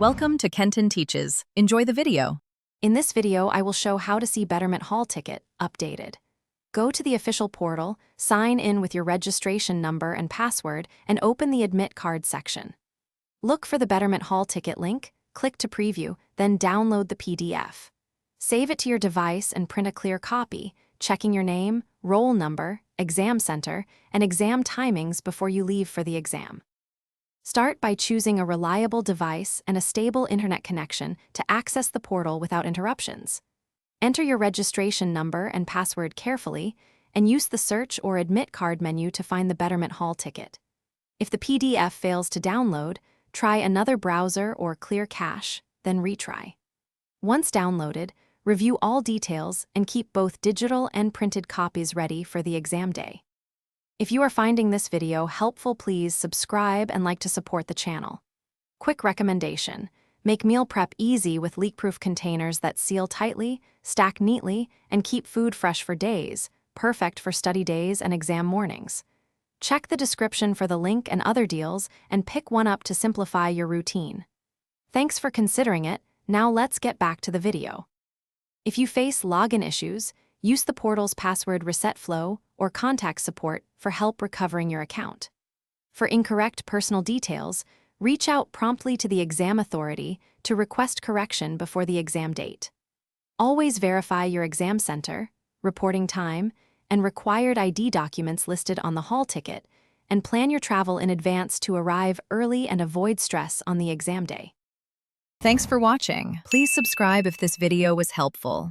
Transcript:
Welcome to Kenton Teaches. Enjoy the video. In this video, I will show how to see Betterment Hall Ticket updated. Go to the official portal, sign in with your registration number and password, and open the Admit Card section. Look for the Betterment Hall Ticket link, click to preview, then download the PDF. Save it to your device and print a clear copy, checking your name, roll number, exam center, and exam timings before you leave for the exam. Start by choosing a reliable device and a stable internet connection to access the portal without interruptions. Enter your registration number and password carefully, and use the Search or Admit Card menu to find the Betterment Hall Ticket. If the PDF fails to download, try another browser or clear cache, then retry. Once downloaded, review all details and keep both digital and printed copies ready for the exam day. If you are finding this video helpful, please subscribe and like to support the channel. Quick recommendation: make meal prep easy with leak-proof containers that seal tightly, stack neatly, and keep food fresh for days, perfect for study days and exam mornings. Check the description for the link and other deals and pick one up to simplify your routine. Thanks for considering it. Now let's get back to the video. If you face login issues, use the portal's password reset flow or contact support for help recovering your account. For incorrect personal details, reach out promptly to the exam authority to request correction before the exam date. Always verify your exam center, reporting time, and required ID documents listed on the hall ticket, and plan your travel in advance to arrive early and avoid stress on the exam day. Thanks for watching. Please subscribe if this video was helpful.